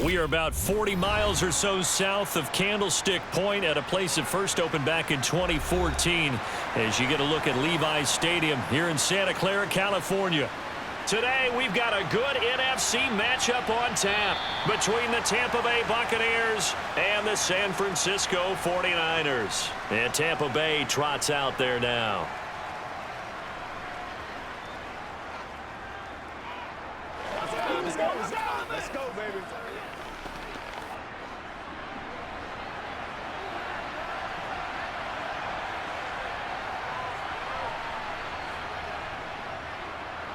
We are about 40 miles or so south of Candlestick Point at a place that first opened back in 2014 as you get a look at Levi's Stadium here in Santa Clara, California. Today, we've got a good NFC matchup on tap between the Tampa Bay Buccaneers and the San Francisco 49ers. And Tampa Bay trots out there now. Let's go, baby.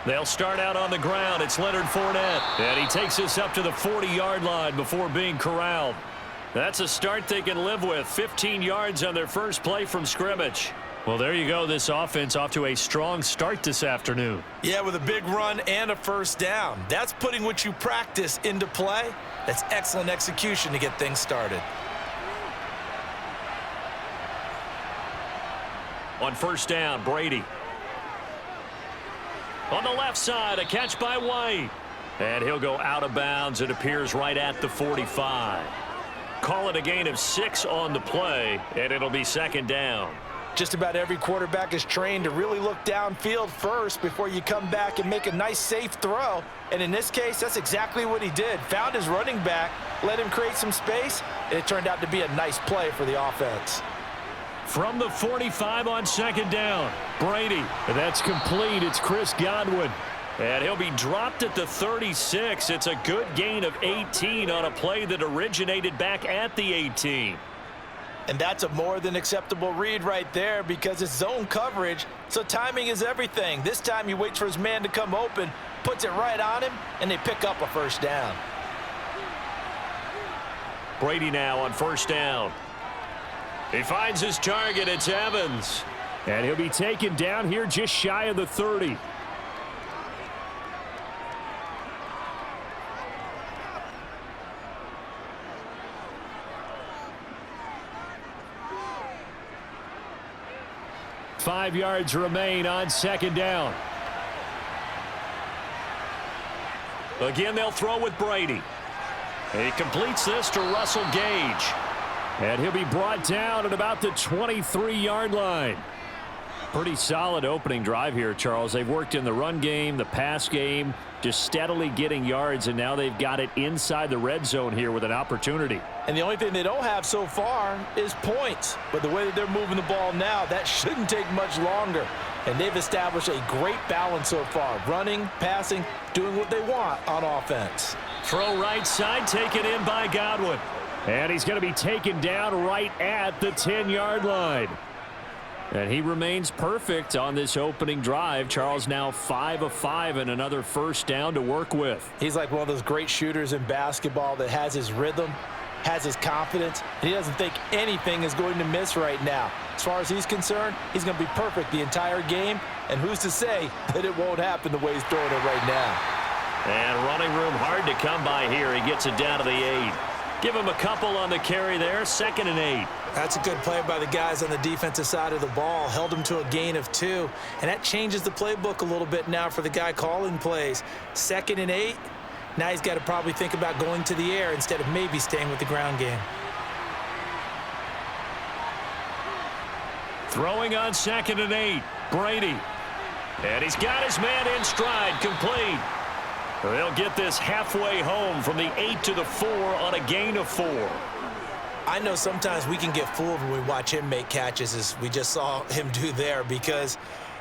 They'll start out on the ground. It's Leonard Fournette. And he takes us up to the 40-yard line before being corralled. That's a start they can live with. 15 yards on their first play from scrimmage. Well, there you go. This offense off to a strong start this afternoon. Yeah, with a big run and a first down. That's putting what you practice into play. That's excellent execution to get things started. On first down, Brady. On the left side, a catch by White. And he'll go out of bounds. It appears right at the 45. Call it a gain of 6 on the play, and it'll be second down. Just about every quarterback is trained to really look downfield first before you come back and make a nice, safe throw. And in this case, that's exactly what he did. Found his running back, let him create some space, and it turned out to be a nice play for the offense. From the 45 on second down, Brady. That's complete. It's Chris Godwin. And he'll be dropped at the 36. It's a good gain of 18 on a play that originated back at the 18. And that's a more than acceptable read right there because it's zone coverage, so timing is everything. This time he waits for his man to come open, puts it right on him, and they pick up a first down. Brady now on first down. He finds his target. It's Evans. And he'll be taken down here just shy of the 30. Five yards remain on second down. Again, they'll throw with Brady. He completes this to Russell Gage. And he'll be brought down at about the 23-yard line. Pretty solid opening drive here, Charles. They've worked in the run game, the pass game, just steadily getting yards, and now they've got it inside the red zone here with an opportunity. And the only thing they don't have so far is points. But the way that they're moving the ball now, that shouldn't take much longer. And they've established a great balance so far. Running, passing, doing what they want on offense. Throw right side, taken in by Godwin. And he's going to be taken down right at the 10-yard line. And he remains perfect on this opening drive. Charles now 5 of 5 and another first down to work with. He's like one of those great shooters in basketball that has his rhythm, has his confidence, and he doesn't think anything is going to miss right now. As far as he's concerned, he's going to be perfect the entire game, and who's to say that it won't happen the way he's throwing it right now. And running room hard to come by here. He gets it down to the 8. Give him a couple on the carry there, 2nd and 8. That's a good play by the guys on the defensive side of the ball. Held him to a gain of 2. And that changes the playbook a little bit now for the guy calling plays. 2nd and 8. Now he's got to probably think about going to the air instead of maybe staying with the ground game. Throwing on 2nd and 8. Brady. And he's got his man in stride, complete. They'll get this halfway home from the 8 to the 4 on a gain of 4. I know sometimes we can get fooled when we watch him make catches, as we just saw him do there, because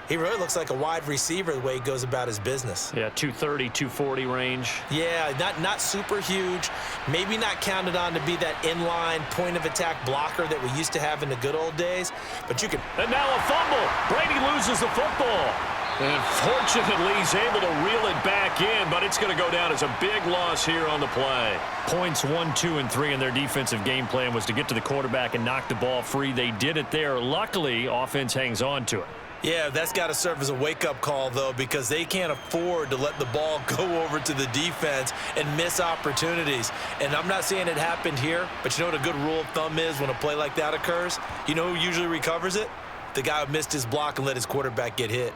he really looks like a wide receiver the way he goes about his business. Yeah, 230, 240 range. Yeah, not super huge. Maybe not counted on to be that inline point-of-attack blocker that we used to have in the good old days, but you can... And now a fumble. Brady loses the football. And fortunately, he's able to reel it back in, but it's going to go down as a big loss here on the play. Points 1, 2, and 3 in their defensive game plan was to get to the quarterback and knock the ball free. They did it there. Luckily, offense hangs on to it. Yeah, that's got to serve as a wake-up call, though, because they can't afford to let the ball go over to the defense and miss opportunities. And I'm not saying it happened here, but you know what a good rule of thumb is when a play like that occurs? You know who usually recovers it? The guy who missed his block and let his quarterback get hit.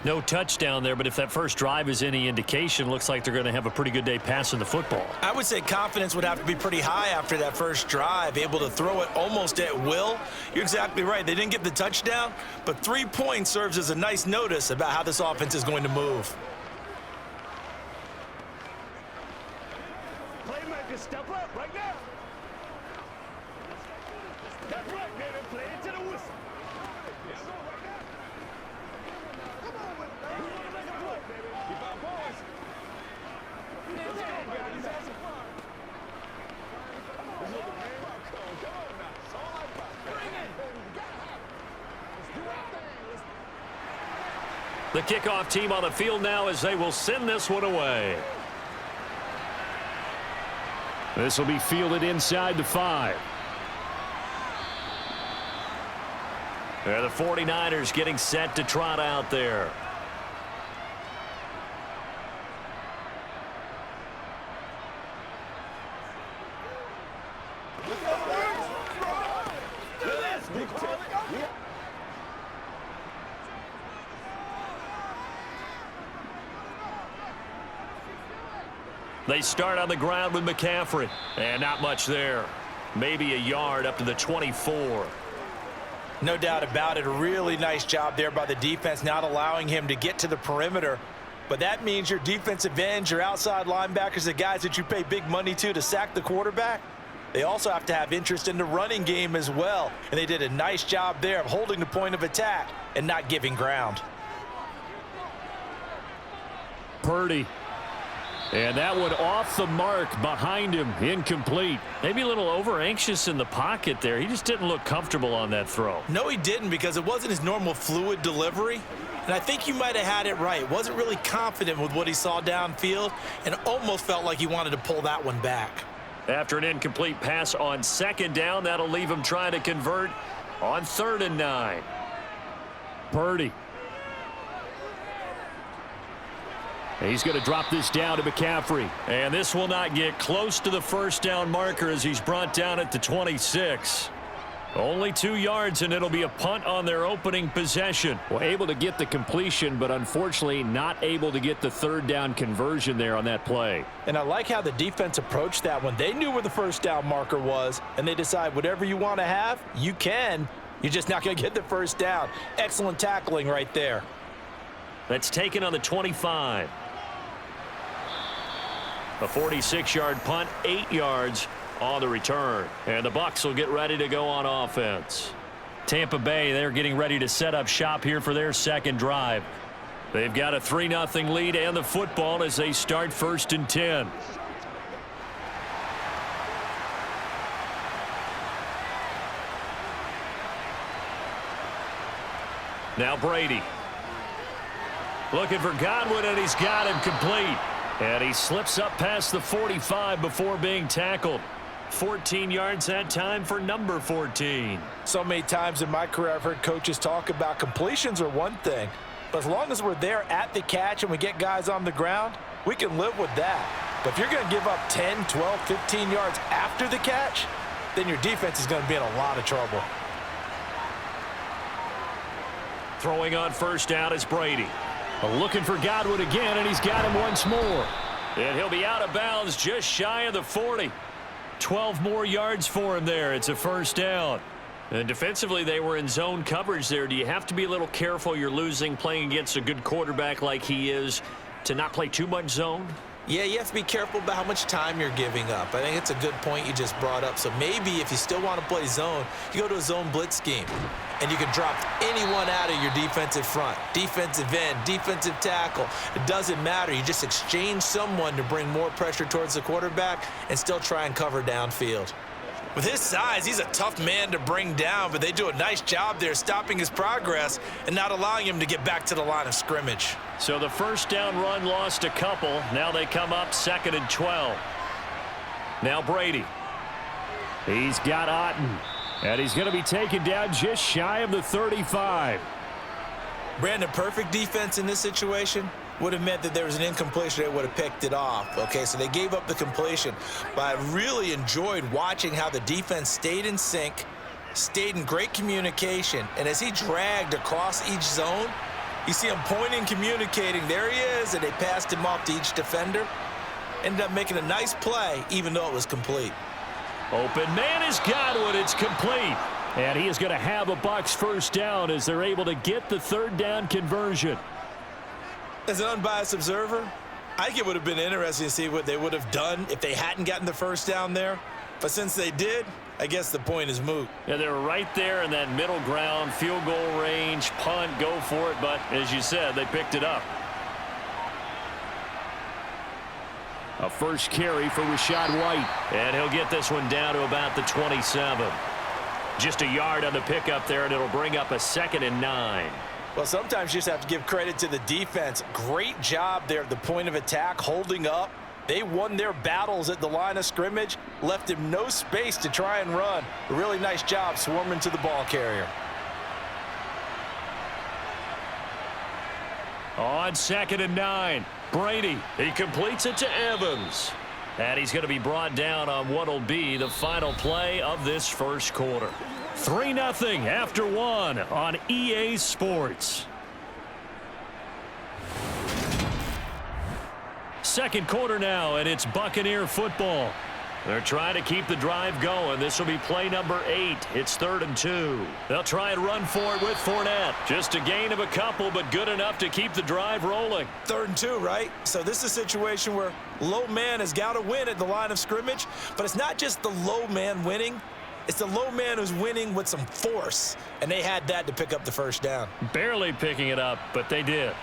No touchdown there, but if that first drive is any indication, looks like they're going to have a pretty good day passing the football. I would say confidence would have to be pretty high after that first drive, able to throw it almost at will. You're exactly right. They didn't get the touchdown, but 3 points serves as a nice notice about how this offense is going to move. Playmakers, step up right now. That's right, baby. Play it to the whistle. Yes, sir, right now. Come on with it, baby. Make a play, baby. Keep our boys. Let's go, baby. Let's have some fun. Come on, man. Come on now. It's all about that. Bring it. We gotta have it. Let's do our thing. The kickoff team on the field now as they will send this one away. This will be fielded inside the 5. And the 49ers getting set to trot out there. They start on the ground with McCaffrey. And not much there. Maybe a yard up to the 24. No doubt about it. A really nice job there by the defense, not allowing him to get to the perimeter. But that means your defensive ends, your outside linebackers, the guys that you pay big money to sack the quarterback, they also have to have interest in the running game as well. And they did a nice job there of holding the point of attack and not giving ground. Purdy. And that one off the mark behind him, incomplete. Maybe a little over-anxious in the pocket there. He just didn't look comfortable on that throw. No, he didn't, because it wasn't his normal fluid delivery. And I think you might have had it right. Wasn't really confident with what he saw downfield and almost felt like he wanted to pull that one back. After an incomplete pass on second down, that'll leave him trying to convert on 3rd and 9. Purdy. He's going to drop this down to McCaffrey. And this will not get close to the first down marker as he's brought down at the 26. Only 2 yards, and it'll be a punt on their opening possession. Well, able to get the completion, but unfortunately not able to get the 3rd down conversion there on that play. And I like how the defense approached that one. They knew where the first down marker was, and they decide whatever you want to have, you can. You're just not going to get the first down. Excellent tackling right there. That's taken on the 25. A 46-yard punt, 8 yards on the return. And the Bucs will get ready to go on offense. Tampa Bay, they're getting ready to set up shop here for their second drive. They've got a 3-0 lead and the football as they start 1st and 10. Now Brady. Looking for Godwin, and he's got him complete. And he slips up past the 45 before being tackled. 14 yards that time for number 14. So many times in my career I've heard coaches talk about completions are one thing, but as long as we're there at the catch and we get guys on the ground, we can live with that. But if you're going to give up 10, 12, 15 yards after the catch, then your defense is going to be in a lot of trouble. Throwing on first down is Brady. Looking for Godwin again, and he's got him once more. And he'll be out of bounds just shy of the 40. 12 more yards for him there. It's a first down. And defensively, they were in zone coverage there. Do you have to be a little careful? You're losing playing against a good quarterback like he is to not play too much zone? Yeah, you have to be careful about how much time you're giving up. I think it's a good point you just brought up. So maybe if you still want to play zone, you go to a zone blitz scheme. And you can drop anyone out of your defensive front, defensive end, defensive tackle. It doesn't matter. You just exchange someone to bring more pressure towards the quarterback and still try and cover downfield. With his size, he's a tough man to bring down, but they do a nice job there stopping his progress and not allowing him to get back to the line of scrimmage. So the first down run lost a couple. Now they come up 2nd and 12. Now Brady. He's got Otten. And he's going to be taken down just shy of the 35. Brandon, perfect defense in this situation would have meant that there was an incompletion. They would have picked it off. Okay, so they gave up the completion. But I really enjoyed watching how the defense stayed in sync, stayed in great communication. And as he dragged across each zone, You see him pointing, communicating. There he is, and they passed him off to each defender. Ended up making a nice play, even though it was complete. Open man has got one. It's complete. And he is going to have a Bucs first down as they're able to get the third down conversion. As an unbiased observer, I think it would have been interesting to see what they would have done if they hadn't gotten the first down there. But since they did, I guess the point is moot. Yeah, they're right there in that middle ground, field goal range, punt, go for it. But as you said, they picked it up. A first carry for Rachaad White. And he'll get this one down to about the 27. Just a yard on the pickup there, and it'll bring up a 2nd and 9. Well, sometimes you just have to give credit to the defense. Great job there at the point of attack, holding up. They won their battles at the line of scrimmage, left him no space to try and run. A really nice job swarming to the ball carrier. On 2nd and 9, Brady. He completes it to Evans. And he's going to be brought down on what will be the final play of this first quarter. 3-0 after 1 on EA Sports. Second quarter now, and it's Buccaneer football. They're trying to keep the drive going. This will be play number 8. It's 3rd and 2. They'll try and run for it with Fournette. Just a gain of a couple, but good enough to keep the drive rolling. 3rd and 2, right? So this is a situation where low man has got to win at the line of scrimmage. But it's not just the low man winning. It's the low man who's winning with some force. And they had that to pick up the first down. Barely picking it up, but they did.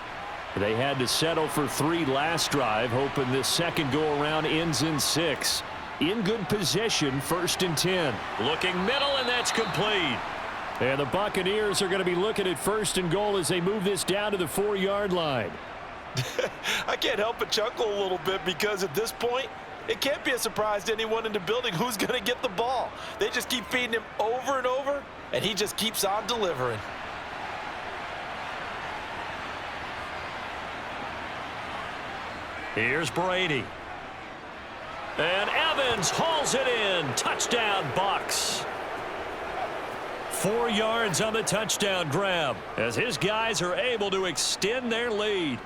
They had to settle for 3 last drive, hoping this second go-around ends in 6. In good position, 1st and 10. Looking middle, and that's complete. And the Buccaneers are going to be looking at 1st and goal as they move this down to the 4-yard line. I can't help but chuckle a little bit because at this point, it can't be a surprise to anyone in the building who's going to get the ball. They just keep feeding him over and over, and he just keeps on delivering. Here's Brady. And Evans hauls it in. Touchdown, Bucs. 4 yards on the touchdown grab as his guys are able to extend their lead.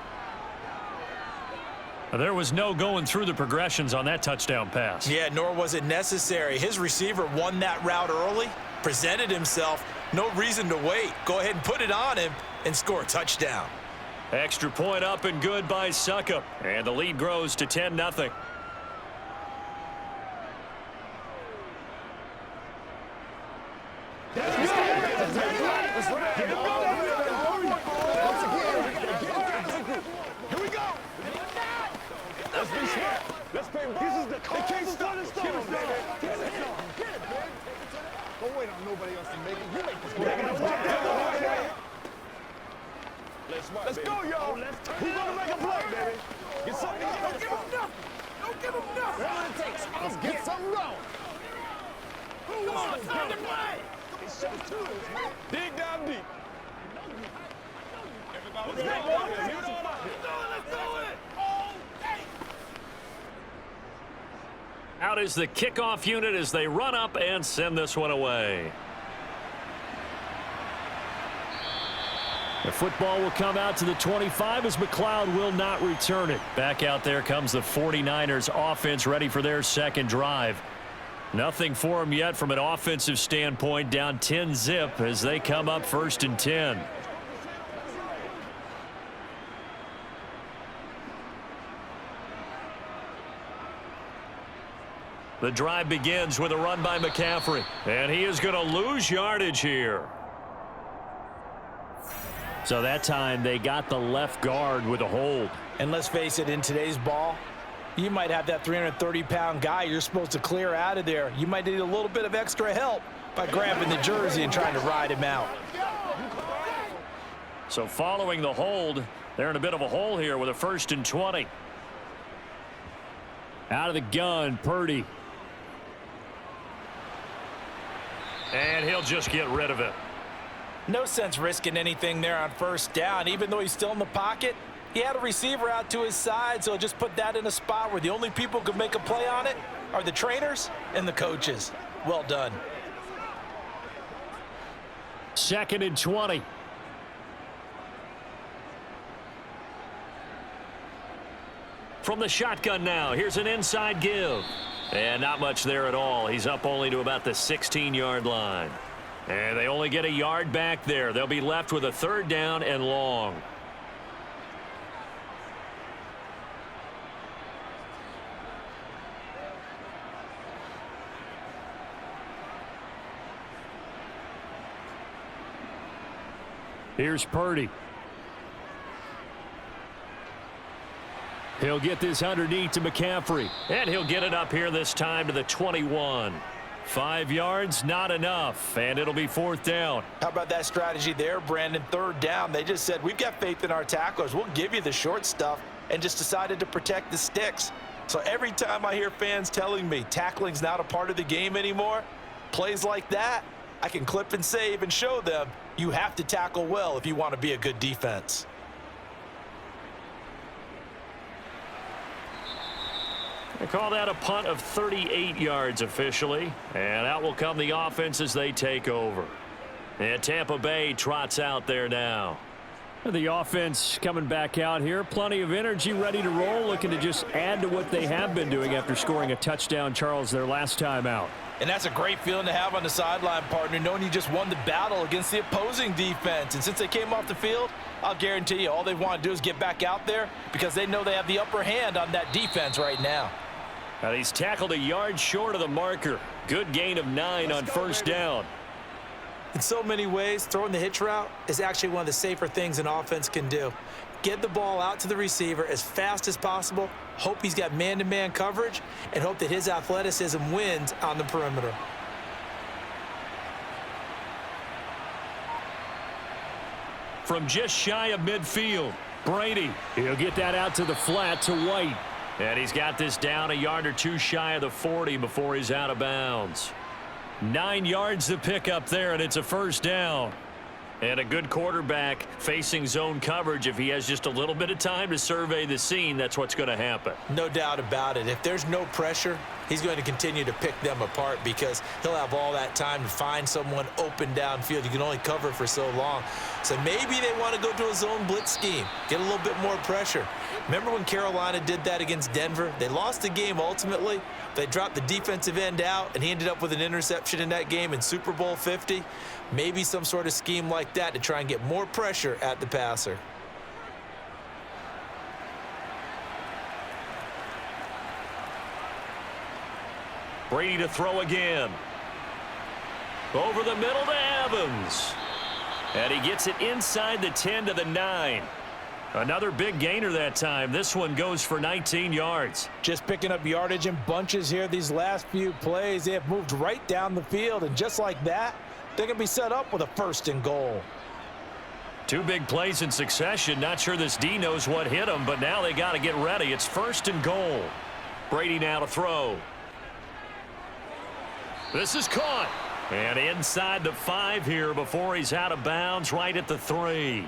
There was no going through the progressions on that touchdown pass. Yeah, nor was it necessary. His receiver won that route early, presented himself. No reason to wait. Go ahead and put it on him and score a touchdown. Extra point up and good by Succop. And the lead grows to 10-0. Let's play. This is the they can't stop us. Get it, baby. Get it, man. Don't wait on nobody else to make it. You make this play. Let's go, y'all. Who's gonna make a play, baby? Get something. Don't give him nothing. Don't give him nothing. That's what it takes. Let's get something going. Come on, it's time to play. Dig down deep. Everybody, let's do it. Out is the kickoff unit as they run up and send this one away. The football will come out to the 25 as McLeod will not return it. Back out there comes the 49ers offense ready for their second drive. Nothing for them yet from an offensive standpoint, down 10-0 as they come up 1st and 10. The drive begins with a run by McCaffrey. And he is going to lose yardage here. So that time they got the left guard with a hold. And let's face it, in today's ball, you might have that 330-pound guy you're supposed to clear out of there. You might need a little bit of extra help by grabbing the jersey and trying to ride him out. So following the hold, they're in a bit of a hole here with a 1st and 20. Out of the gun, Purdy. And he'll just get rid of it. No sense risking anything there on 1st down. Even though he's still in the pocket, he had a receiver out to his side, so just put that in a spot where the only people who can make a play on it are the trainers and the coaches. Well done. 2nd and 20. From the shotgun now, here's an inside give. And not much there at all. He's up only to about the 16-yard line. And they only get a yard back there. They'll be left with a 3rd down and long. Here's Purdy. He'll get this underneath to McCaffrey. And he'll get it up here this time to the 21. 5 yards, not enough, and it'll be 4th down. How about that strategy there, Brandon? 3rd down. They just said, we've got faith in our tacklers. We'll give you the short stuff, and just decided to protect the sticks. So every time I hear fans telling me tackling's not a part of the game anymore, plays like that, I can clip and save and show them you have to tackle well if you want to be a good defense. They call that a punt of 38 yards officially. And out will come the offense as they take over. And Tampa Bay trots out there now. The offense coming back out here. Plenty of energy, ready to roll, looking to just add to what they have been doing after scoring a touchdown, Charles, their last time out. And that's a great feeling to have on the sideline, partner, knowing you just won the battle against the opposing defense. And since they came off the field, I'll guarantee you all they want to do is get back out there because they know they have the upper hand on that defense right now. And he's tackled a yard short of the marker. Good gain of 9 on 1st down. In so many ways, throwing the hitch route is actually one of the safer things an offense can do. Get the ball out to the receiver as fast as possible, hope he's got man-to-man coverage, and hope that his athleticism wins on the perimeter. From just shy of midfield, Brady. He'll get that out to the flat to White. And he's got this down a yard or 2 shy of the 40 before he's out of bounds. 9 yards to pick up there, and it's a 1st down. And a good quarterback facing zone coverage. If he has just a little bit of time to survey the scene, that's what's going to happen. No doubt about it. If there's no pressure, he's going to continue to pick them apart because he'll have all that time to find someone open downfield. You can only cover for so long. So maybe they want to go to a zone blitz scheme, get a little bit more pressure. Remember when Carolina did that against Denver? They lost the game ultimately. They dropped the defensive end out, and he ended up with an interception in that game in Super Bowl 50. Maybe some sort of scheme like that to try and get more pressure at the passer. Brady to throw again. Over the middle to Evans. And he gets it inside the 10 to the 9. Another big gainer that time. This one goes for 19 yards. Just picking up yardage in bunches here these last few plays. They have moved right down the field, and just like that, they're going to be set up with a 1st and goal. 2 big plays in succession. Not sure this D knows what hit him, but now they got to get ready. It's 1st and goal. Brady now to throw. This is caught. And inside the 5 here before he's out of bounds, right at the 3.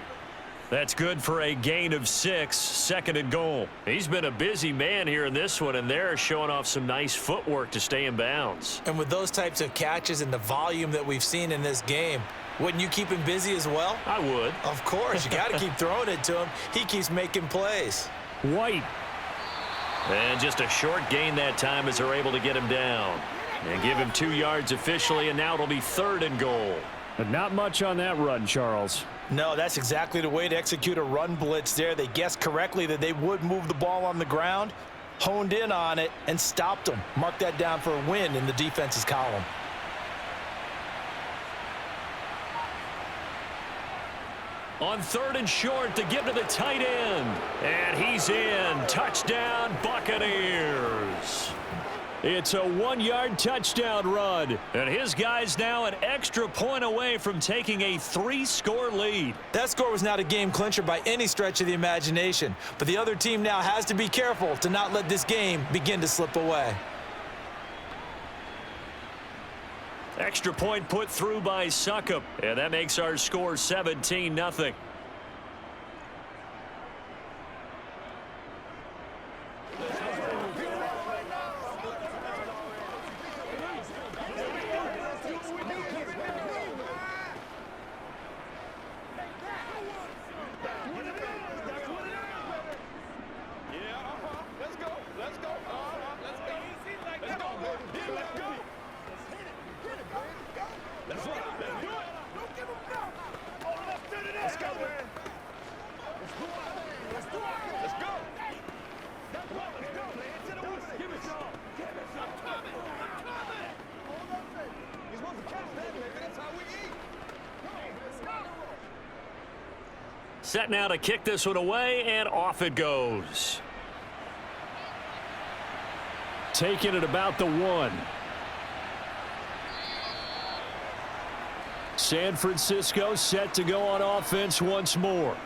That's good for a gain of 6, 2nd and goal. He's been a busy man here in this one, and they're showing off some nice footwork to stay in bounds. And with those types of catches and the volume that we've seen in this game, wouldn't you keep him busy as well? I would. Of course. You got to keep throwing it to him. He keeps making plays. White. And just a short gain that time as they're able to get him down. And give him 2 yards officially, and now it'll be 3rd and goal. But not much on that run, Charles. No, that's exactly the way to execute a run blitz there. They guessed correctly that they would move the ball on the ground, honed in on it, and stopped them. Mark that down for a win in the defense's column. On 3rd and short to give to the tight end. And he's in. Touchdown, Buccaneers. It's a 1-yard touchdown run. And his guy's now an extra point away from taking a 3-score lead. That score was not a game clincher by any stretch of the imagination. But the other team now has to be careful to not let this game begin to slip away. Extra point put through by Succop. And that makes our score 17-0. Set now to kick this one away, and off it goes. Taking it about the 1. San Francisco set to go on offense once more.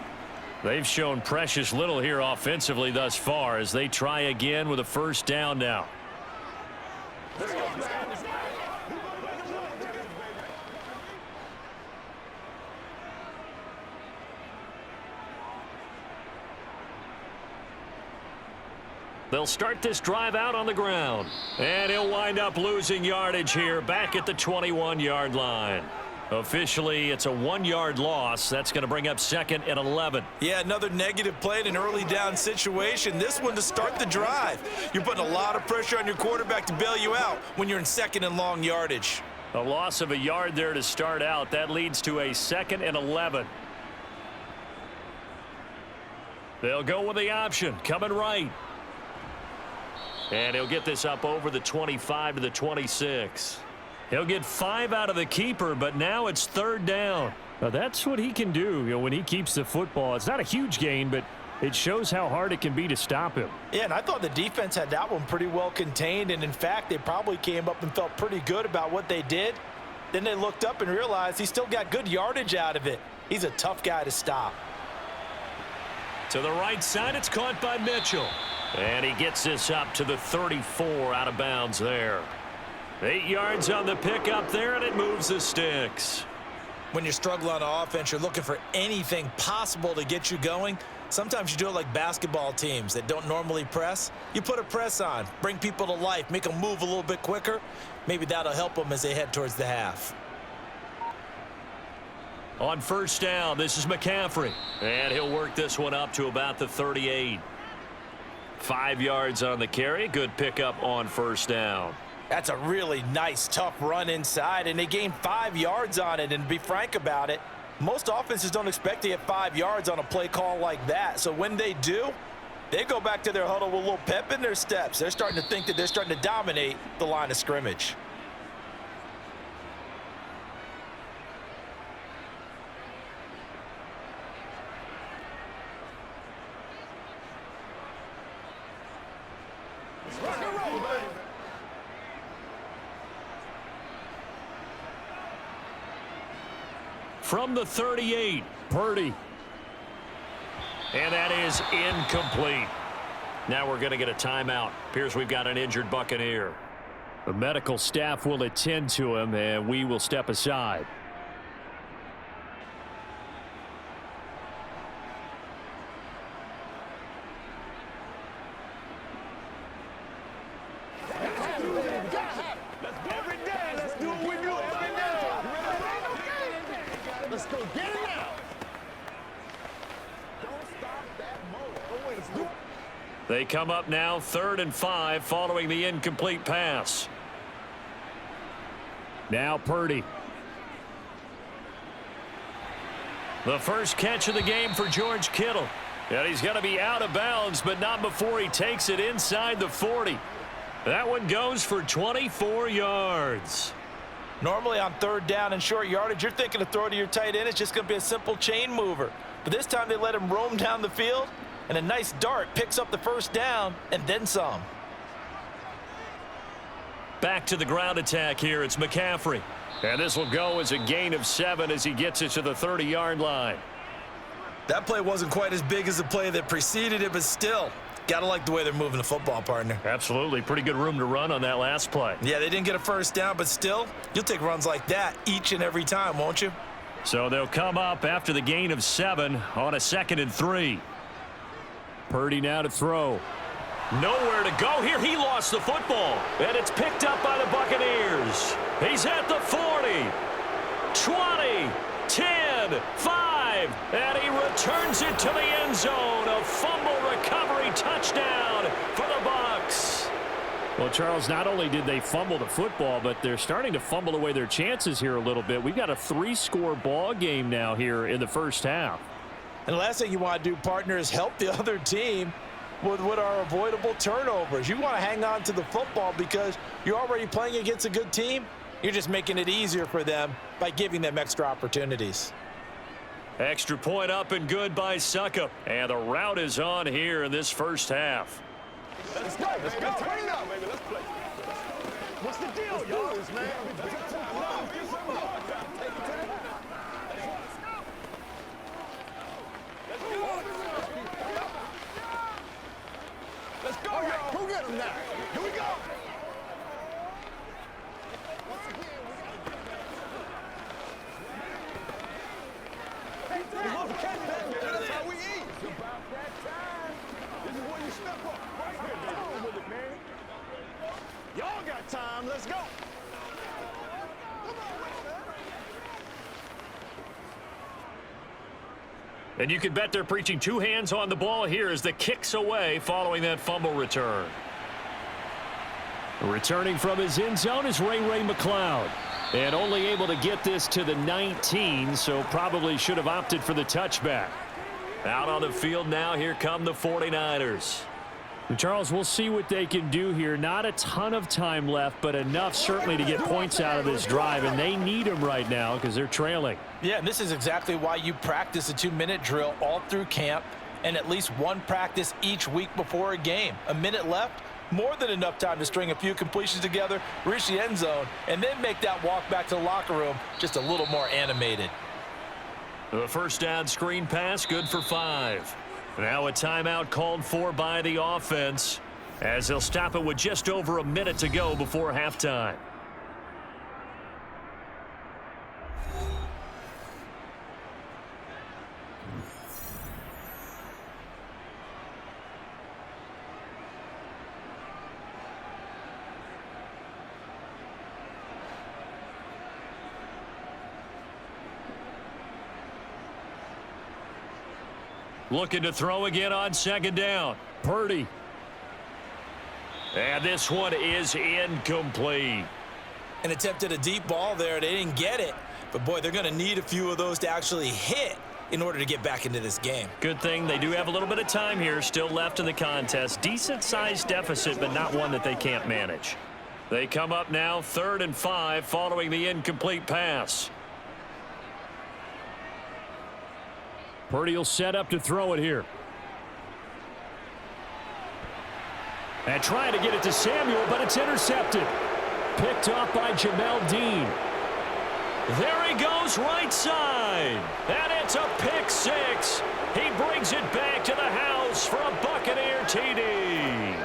They've shown precious little here offensively thus far as they try again with a first down now. They'll start this drive out on the ground. And he'll wind up losing yardage here back at the 21-yard line. Officially, it's a 1-yard loss. That's going to bring up 2nd and 11. Yeah, another negative play in an early down situation. This one to start the drive. You're putting a lot of pressure on your quarterback to bail you out when you're in 2nd and long yardage. A loss of a yard there to start out. That leads to a 2nd and 11. They'll go with the option. Coming right. And he'll get this up over the 25 to the 26. He'll get 5 out of the keeper, but now it's 3rd down. Now that's what he can do, when he keeps the football. It's not a huge gain, but it shows how hard it can be to stop him. Yeah, and I thought the defense had that one pretty well contained, and in fact, they probably came up and felt pretty good about what they did. Then they looked up and realized he still got good yardage out of it. He's a tough guy to stop. To the right side, it's caught by Mitchell. And he gets this up to the 34 out of bounds there. 8 yards on the pickup there, and it moves the sticks. When you struggle on offense, you're looking for anything possible to get you going. Sometimes you do it like basketball teams that don't normally press. You put a press on, bring people to life, make them move a little bit quicker. Maybe that'll help them as they head towards the half. On first down, this is McCaffrey. And he'll work this one up to about the 38. 5 yards on the carry. Good pickup on first down. That's a really nice, tough run inside, and they gained 5 yards on it. And to be frank about it, most offenses don't expect to get 5 yards on a play call like that. So when they do, they go back to their huddle with a little pep in their steps. They're starting to think that they're starting to dominate the line of scrimmage. From the 38, Purdy. And that is incomplete. Now we're going to get a timeout. Appears we've got an injured Buccaneer. The medical staff will attend to him, and we will step aside. Let's go get it now. Don't stop that motor. They come up now 3rd and 5 following the incomplete pass. Now Purdy. The first catch of the game for George Kittle. And he's going to be out of bounds, but not before he takes it inside the 40. That one goes for 24 yards. Normally on 3rd down and short yardage, you're thinking to throw to your tight end. It's just going to be a simple chain mover. But this time they let him roam down the field, and a nice dart picks up the first down and then some. Back to the ground attack here. It's McCaffrey. And this will go as a gain of 7 as he gets it to the 30-yard line. That play wasn't quite as big as the play that preceded it, but still, gotta like the way they're moving the football, partner. Absolutely. Pretty good room to run on that last play. Yeah, they didn't get a first down, but still, you'll take runs like that each and every time, won't you? So they'll come up after the gain of 7 on a 2nd and 3. Purdy now to throw. Nowhere to go here. He lost the football, and it's picked up by the Buccaneers. He's at the 40, 20, 10, 5, and he returns it to the end zone. A fumble recovery touchdown for the Bucs. Well, Charles, not only did they fumble the football, but they're starting to fumble away their chances here a little bit. We've got a 3-score ball game now here in the first half. And the last thing you want to do, partner, is help the other team with what are avoidable turnovers. You want to hang on to the football because you're already playing against a good team. You're just making it easier for them by giving them extra opportunities. Extra point up and good by Suckup. And the route is on here in this first half. Let's go. Let's go. Turn it up, baby. Let's play. What's the deal, y'all? Man. Let's go, y'all. Who get him now? Here we go. That's how we eat. It's about that time. This is when you step up. Right here. Come on with it, man. Y'all got time. Let's go. Come on with it, man. And you can bet they're preaching two hands on the ball here as the kick's away following that fumble return. Returning from his end zone is Ray McLeod. And only able to get this to the 19, so probably should have opted for the touchback. Out on the field now, here come the 49ers. And Charles, we'll see what they can do here. Not a ton of time left, but enough certainly to get points out of this drive, and they need them right now because they're trailing. Yeah, and this is exactly why you practice a 2-minute drill all through camp and at least one practice each week before a game. A minute left, more than enough time to string a few completions together, reach the end zone, and then make that walk back to the locker room just a little more animated. The first down screen pass, good for 5. Now a timeout called for by the offense as they'll stop it with just over a minute to go before halftime. Looking to throw again on second down. Purdy. And this one is incomplete. And attempted a deep ball there. They didn't get it. But, boy, they're going to need a few of those to actually hit in order to get back into this game. Good thing they do have a little bit of time here still left in the contest. Decent-sized deficit, but not one that they can't manage. They come up now 3rd and 5 following the incomplete pass. Purdy will set up to throw it here. And trying to get it to Samuel, but it's intercepted. Picked up by Jamel Dean. There he goes right side. And it's a pick 6. He brings it back to the house for a Buccaneer TD.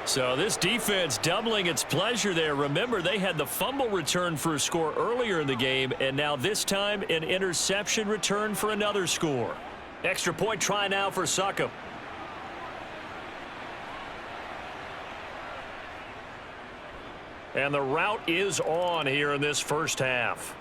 So this defense doubling its pleasure there. Remember, they had the fumble return for a score earlier in the game, and now this time an interception return for another score. Extra point try now for Suckup. And the route is on here in this first half.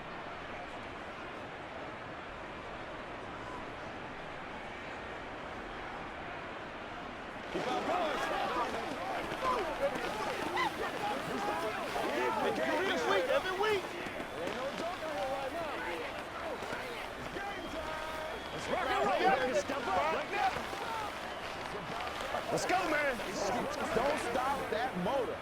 Let's go, man. Don't stop that motor.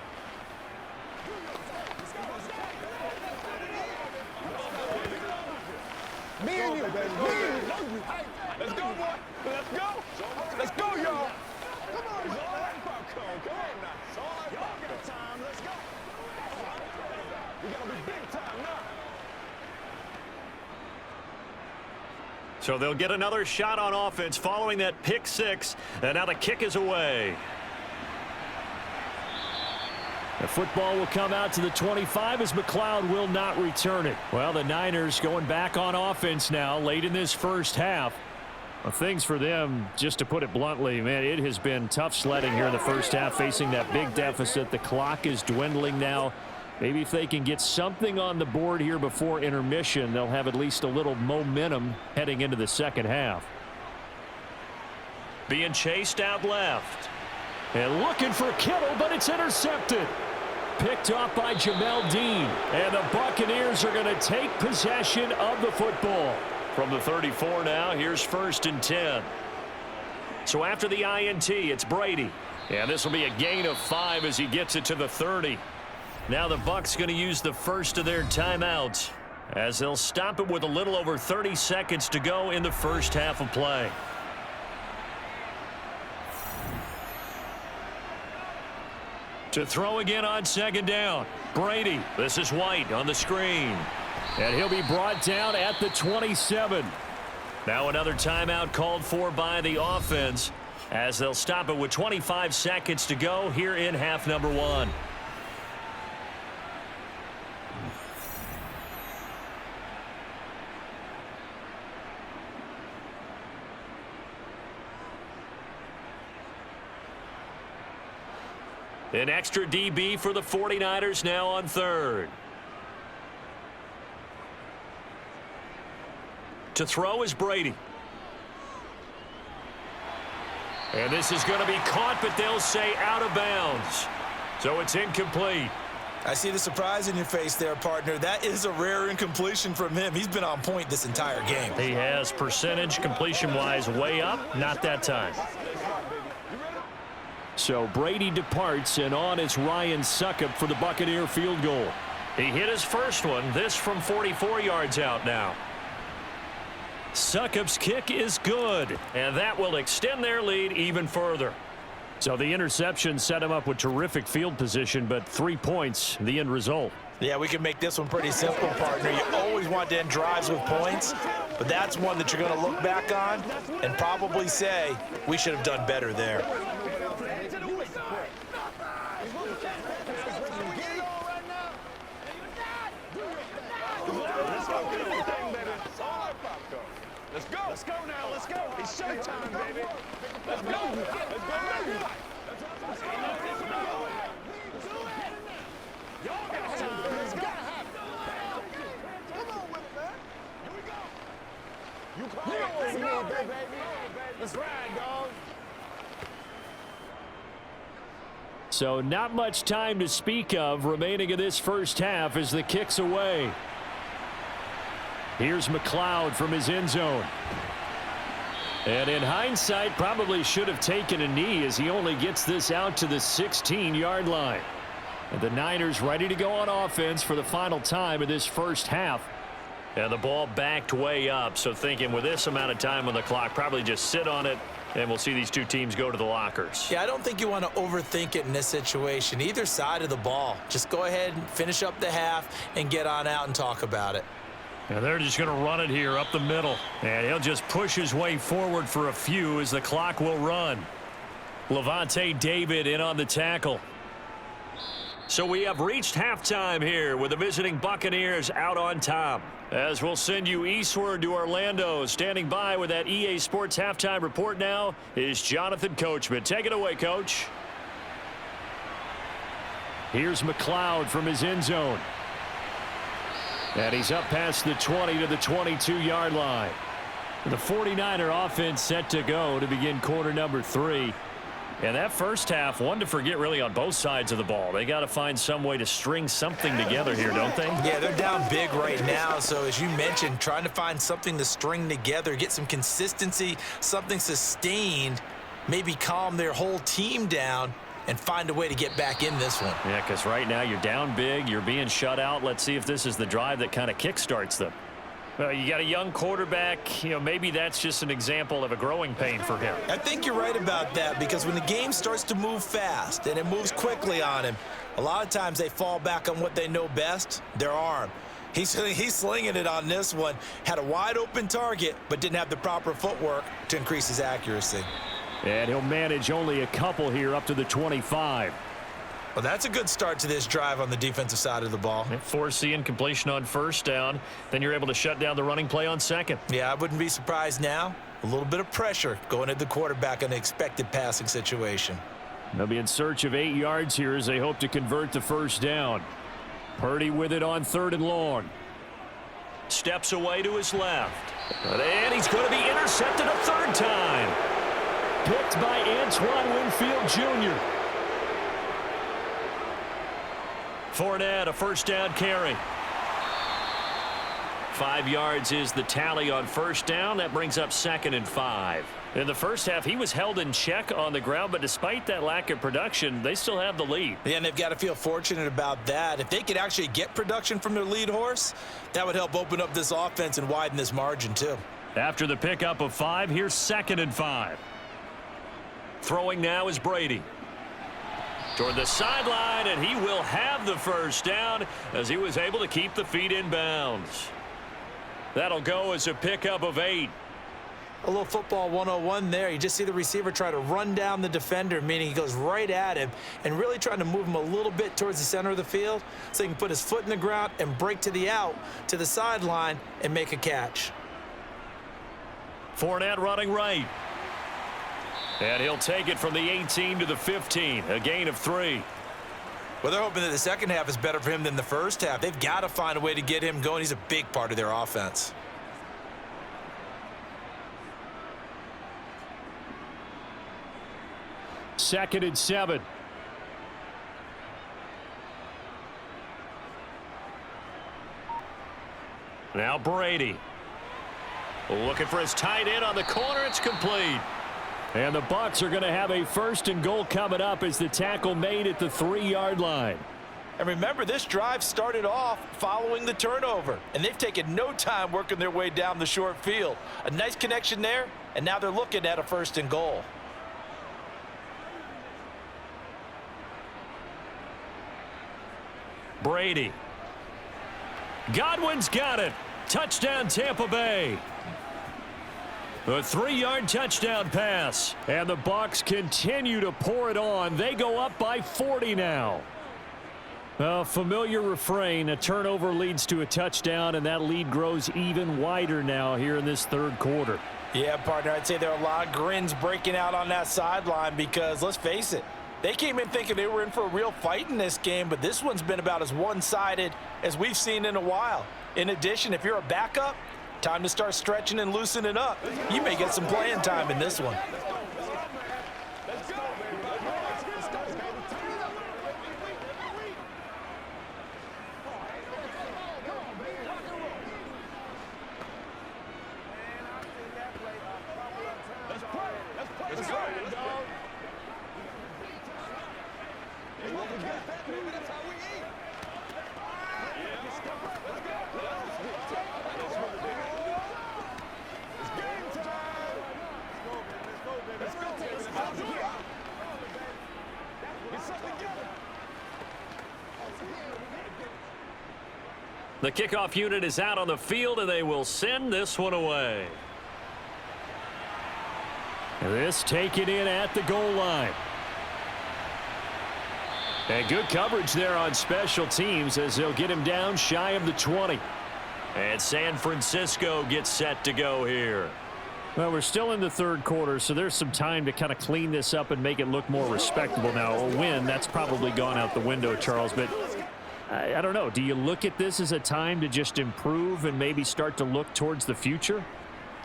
Me and you, baby. Let's go, boy. Let's go. Let's go, y'all. Come on, man. Come on now. Y'all got time. Let's go. We got to be big time now. So they'll get another shot on offense following that pick 6. And now the kick is away. The football will come out to the 25 as McLeod will not return it. Well, the Niners going back on offense now late in this first half. Well, things for them, just to put it bluntly, man, it has been tough sledding here in the first half, facing that big deficit. The clock is dwindling now. Maybe if they can get something on the board here before intermission, they'll have at least a little momentum heading into the second half. Being chased out left. And looking for Kittle, but it's intercepted. Picked off by Jamel Dean. And the Buccaneers are going to take possession of the football. From the 34 now, here's 1st and 10. So after the INT, it's Brady. And this will be a gain of 5 as he gets it to the 30. Now the Bucs going to use the first of their timeouts. as they'll stop it with a little over 30 seconds to go in the first half of play. To throw again on second down. Brady. This is White on the screen. And he'll be brought down at the 27. Now another timeout called for by the offense as they'll stop it with 25 seconds to go here in half number 1. An extra DB for the 49ers now on third. To throw is Brady. And this is going to be caught, but they'll say out of bounds. So it's incomplete. I see the surprise in your face there, partner. That is a rare incompletion from him. He's been on point this entire game. He has percentage completion-wise way up. Not that time. So Brady departs, and on is Ryan Succop for the Buccaneer field goal. He hit his first one. This from 44 yards out now. Succop's kick is good, and that will extend their lead even further. So the interception set him up with terrific field position, but 3 points, the end result. Yeah, we can make this one pretty simple, partner. You always want to end drives with points, but that's one that you're going to look back on and probably say, we should have done better there. Let's go. Let's go now. Let's go. It's showtime, baby. Let's go. Let's go, baby. Y'all got time. It's gotta happen. Come on with it, man. Here we go. You call it. Let's go, baby. Let's ride, dog. So not much time to speak of remaining in this first half as the kick's away. Here's McLeod from his end zone. And in hindsight, probably should have taken a knee as he only gets this out to the 16-yard line. And the Niners ready to go on offense for the final time of this first half. And the ball backed way up, so thinking with this amount of time on the clock, probably just sit on it, and we'll see these two teams go to the lockers. Yeah, I don't think you want to overthink it in this situation. Either side of the ball. Just go ahead and finish up the half and get on out and talk about it. And they're just going to run it here up the middle. And he'll just push his way forward for a few as the clock will run. Levante David in on the tackle. So we have reached halftime here with the visiting Buccaneers out on top. As we'll send you eastward to Orlando. Standing by with that EA Sports halftime report now is Jonathan Coachman. Take it away, Coach. Here's McLeod from his end zone. And he's up past the 20 to the 22-yard line. The 49er offense set to go to begin quarter number 3. And that first half, one to forget really on both sides of the ball. They got to find some way to string something together here, don't they? Yeah, they're down big right now. So as you mentioned, trying to find something to string together, get some consistency, something sustained, maybe calm their whole team down and find a way to get back in this one. Yeah, because right now you're down big, you're being shut out. Let's see if this is the drive that kind of kickstarts them. Well, you got a young quarterback. You know, maybe that's just an example of a growing pain for him. I think you're right about that because when the game starts to move fast and it moves quickly on him, a lot of times they fall back on what they know best, their arm. He's slinging it on this one. Had a wide open target, but didn't have the proper footwork to increase his accuracy. And he'll manage only a couple here up to the 25. Well, that's a good start to this drive on the defensive side of the ball. Force the incompletion on first down. Then you're able to shut down the running play on second. Yeah, I wouldn't be surprised now. A little bit of pressure going at the quarterback in an expected passing situation. They'll be in search of 8 yards here as they hope to convert the first down. Purdy with it on 3rd and long. Steps away to his left. And he's going to be intercepted a third time. Picked by Antoine Winfield Jr. Fournette, a first down carry. 5 yards is the tally on first down. That brings up 2nd and 5. In the first half, he was held in check on the ground, but despite that lack of production, they still have the lead. Yeah, and they've got to feel fortunate about that. If they could actually get production from their lead horse, that would help open up this offense and widen this margin too. After the pickup of 5, here's 2nd and 5. Throwing now is Brady. Toward the sideline, and he will have the first down as he was able to keep the feet in bounds. That'll go as a pickup of 8. A little football 101 there. You just see the receiver try to run down the defender, meaning he goes right at him and really trying to move him a little bit towards the center of the field so he can put his foot in the ground and break to the out, to the sideline, and make a catch. Fournette running right. And he'll take it from the 18 to the 15, a gain of 3. Well, they're hoping that the second half is better for him than the first half. They've got to find a way to get him going. He's a big part of their offense. Second and 7. Now Brady. Looking for his tight end on the corner. It's complete. And the Bucs are going to have a 1st and goal coming up as the tackle made at the 3-yard line. And remember, this drive started off following the turnover, and they've taken no time working their way down the short field. A nice connection there, and now they're looking at a 1st and goal. Brady. Godwin's got it. Touchdown, Tampa Bay. A 3-yard touchdown pass. And the Bucs continue to pour it on. They go up by 40 now. A familiar refrain. A turnover leads to a touchdown, and that lead grows even wider now here in this 3rd quarter. Yeah, partner, I'd say there are a lot of grins breaking out on that sideline because, let's face it, they came in thinking they were in for a real fight in this game, but this one's been about as one-sided as we've seen in a while. In addition, if you're a backup, time to start stretching and loosening up. You may get some playing time in this one. The kickoff unit is out on the field, and they will send this one away. This taken in at the goal line. And good coverage there on special teams as they'll get him down shy of the 20. And San Francisco gets set to go here. Well, we're still in the 3rd quarter, so there's some time to kind of clean this up and make it look more respectable now. A win, that's probably gone out the window, Charles, but I don't know. Do you look at this as a time to just improve and maybe start to look towards the future?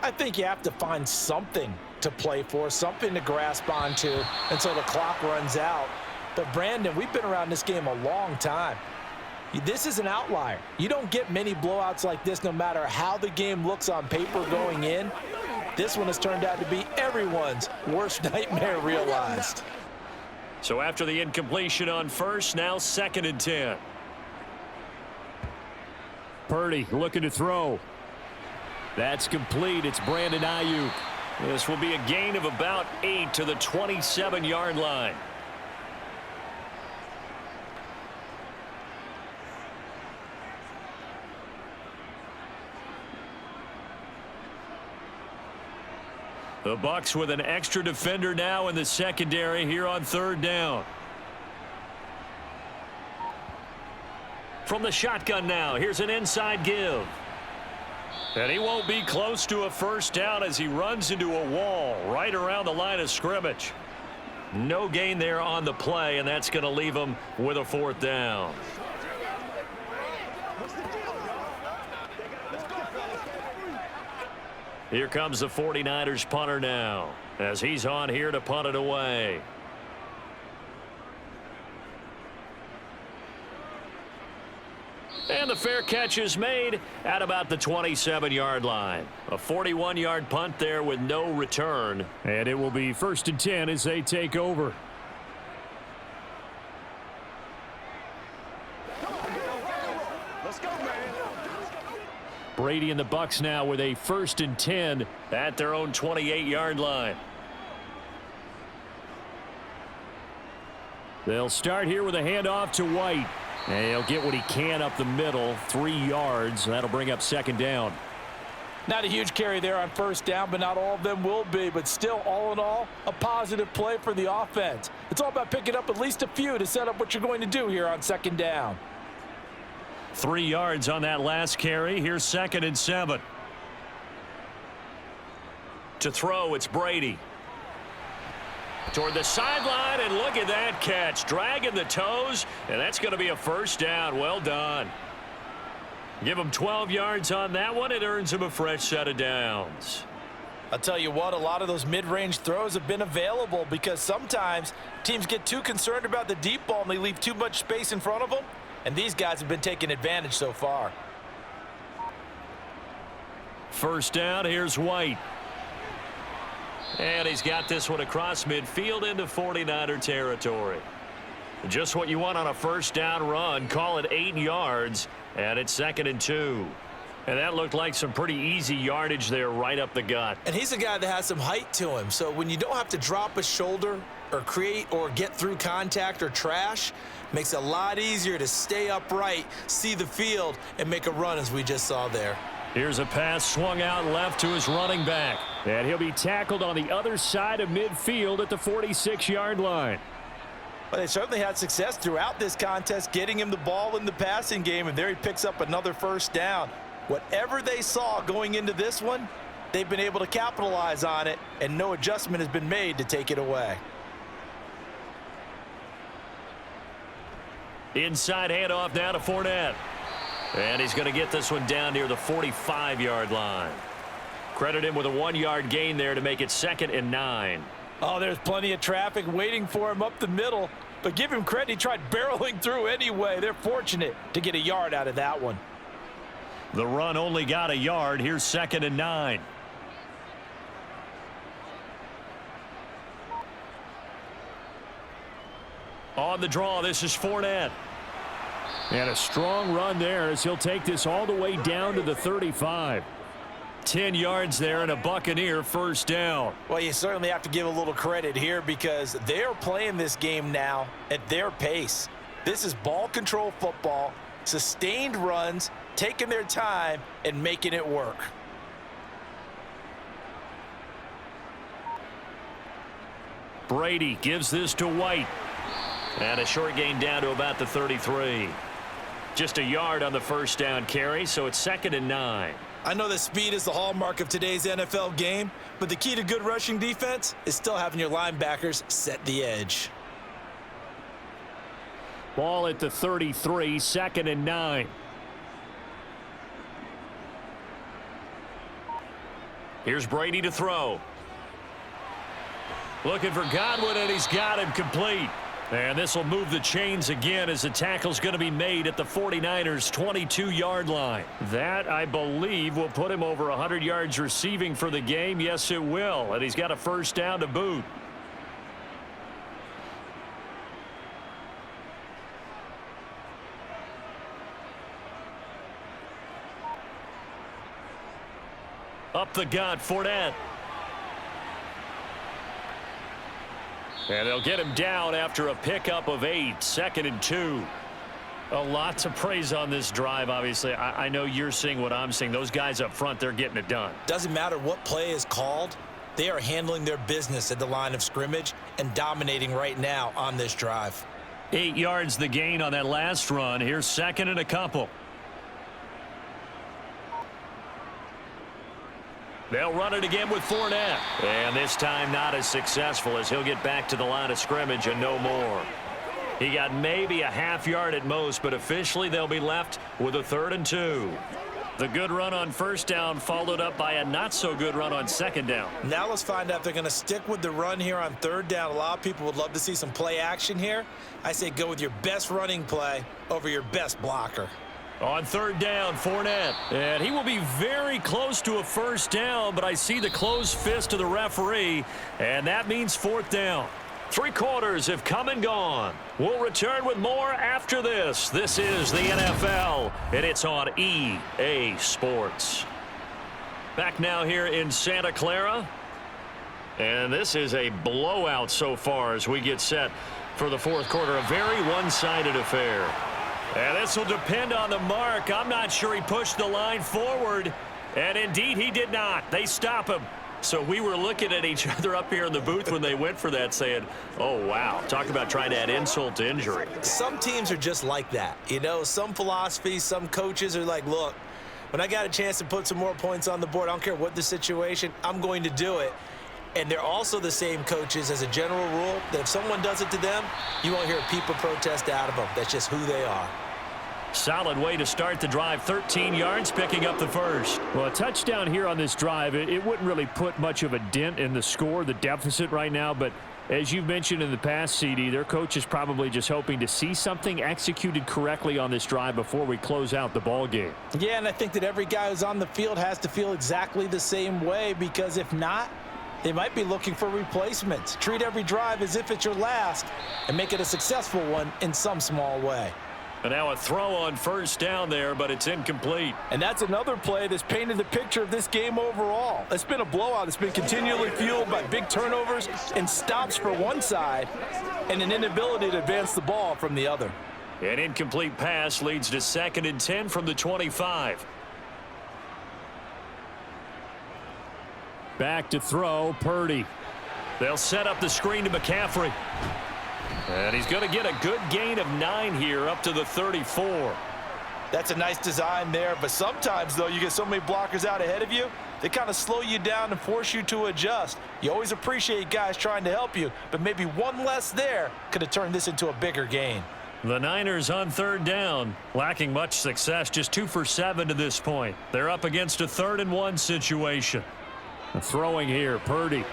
I think you have to find something to play for, something to grasp onto until the clock runs out. But, Brandon, we've been around this game a long time. This is an outlier. You don't get many blowouts like this no matter how the game looks on paper going in. This one has turned out to be everyone's worst nightmare realized. So after the incompletion on 1st, now 2nd and 10. Purdy looking to throw. That's complete. It's Brandon Ayuk. This will be a gain of about 8 to the 27-yard line. The Bucs with an extra defender now in the secondary here on 3rd down. From the shotgun now, here's an inside give. And he won't be close to a first down as he runs into a wall right around the line of scrimmage. No gain there on the play, and that's going to leave him with a 4th down. Here comes the 49ers punter now as he's on here to punt it away. And the fair catch is made at about the 27-yard line. A 41-yard punt there with no return. And it will be 1st and 10 as they take over. Let's go, man. Brady and the Bucs now with a 1st and 10 at their own 28-yard line. They'll start here with a handoff to White. And he'll get what he can up the middle, 3 yards. That'll bring up 2nd down. Not a huge carry there on 1st down, but not all of them will be. But still, all in all, a positive play for the offense. It's all about picking up at least a few to set up what you're going to do here on 2nd down. 3 yards on that last carry. Here's 2nd and 7. To throw, it's Brady. Toward the sideline, and look at that catch. Dragging the toes, and that's going to be a 1st down. Well done. Give him 12 yards on that one. It earns him a fresh set of downs. I'll tell you what, a lot of those mid-range throws have been available because sometimes teams get too concerned about the deep ball and they leave too much space in front of them, and these guys have been taking advantage so far. 1st down, here's White. And he's got this one across midfield into 49er territory. Just what you want on a 1st down run. Call it 8 yards, and it's 2nd and 2. And that looked like some pretty easy yardage there right up the gut. And he's a guy that has some height to him, so when you don't have to drop a shoulder or create or get through contact or trash, makes it a lot easier to stay upright, see the field, and make a run as we just saw there. Here's a pass swung out left to his running back. And he'll be tackled on the other side of midfield at the 46-yard line. But they certainly had success throughout this contest, getting him the ball in the passing game, and there he picks up another 1st down. Whatever they saw going into this one, they've been able to capitalize on it, and no adjustment has been made to take it away. Inside handoff now to Fournette. And he's going to get this one down near the 45-yard line. Credit him with a 1-yard gain there to make it 2nd and 9. Oh, there's plenty of traffic waiting for him up the middle. But give him credit, he tried barreling through anyway. They're fortunate to get a yard out of that one. The run only got a yard. Here's 2nd and 9. On the draw, this is Fournette. And a strong run there as he'll take this all the way down to the 35. 10 yards there and a Buccaneer 1st down. Well, you certainly have to give a little credit here because they're playing this game now at their pace. This is ball control football, sustained runs, taking their time and making it work. Brady gives this to White. And a short gain down to about the 33. Just a yard on the 1st down carry, so it's 2nd and 9. I know that speed is the hallmark of today's NFL game, but the key to good rushing defense is still having your linebackers set the edge. Ball at the 33, 2nd and 9. Here's Brady to throw. Looking for Godwin, and he's got him complete. And this will move the chains again as the tackle's going to be made at the 49ers' 22-yard line. That, I believe, will put him over 100 yards receiving for the game. Yes, it will. And he's got a 1st down to boot. Up the gut, Fournette. And they'll get him down after a pickup of 8, 2nd and 2. A lot to praise on this drive, obviously. I know you're seeing what I'm seeing. Those guys up front, they're getting it done. Doesn't matter what play is called. They are handling their business at the line of scrimmage and dominating right now on this drive. 8 yards the gain on that last run. Here's 2nd and a couple. They'll run it again with Fournette. And this time not as successful as he'll get back to the line of scrimmage and no more. He got maybe a half yard at most, but officially they'll be left with a 3rd and 2. The good run on 1st down followed up by a not-so-good run on 2nd down. Now let's find out if they're going to stick with the run here on 3rd down. A lot of people would love to see some play action here. I say go with your best running play over your best blocker. On third down, Fournette. And he will be very close to a first down, but I see the closed fist of the referee, and that means fourth down. 3 quarters have come and gone. We'll return with more after this. This is the NFL, and it's on EA Sports. Back now here in Santa Clara. And this is a blowout so far as we get set for the fourth quarter. A very one-sided affair. And this will depend on the mark. I'm not sure he pushed the line forward. And indeed, he did not. They stop him. So we were looking at each other up here in the booth when they went for that saying, oh, wow. Talk about trying to add insult to injury. Some teams are just like that. You know, some philosophies, some coaches are like, look, when I got a chance to put some more points on the board, I don't care what the situation, I'm going to do it. And they're also the same coaches as a general rule that if someone does it to them, you won't hear a peep of protest out of them. That's just who they are. Solid way to start the drive. 13 yards, picking up the first. Well, a touchdown here on this drive, it wouldn't really put much of a dent in the score, the deficit right now. But as you've mentioned in the past, CD, their coach is probably just hoping to see something executed correctly on this drive before we close out the ball game. Yeah, and I think that every guy who's on the field has to feel exactly the same way, because if not, they might be looking for replacements. Treat every drive as if it's your last and make it a successful one in some small way. And now a throw on first down there, but it's incomplete. And that's another play that's painted the picture of this game overall. It's been a blowout. It's been continually fueled by big turnovers and stops for one side and an inability to advance the ball from the other. An incomplete pass leads to 2nd and 10 from the 25. Back to throw, Purdy. They'll set up the screen to McCaffrey. And he's going to get a good gain of 9 here up to the 34. That's a nice design there, but sometimes, though, you get so many blockers out ahead of you, they kind of slow you down and force you to adjust. You always appreciate guys trying to help you, but maybe one less there could have turned this into a bigger gain. The Niners on third down, lacking much success, just 2 for 7 to this point. They're up against a 3rd and 1 situation. Throwing here, Purdy.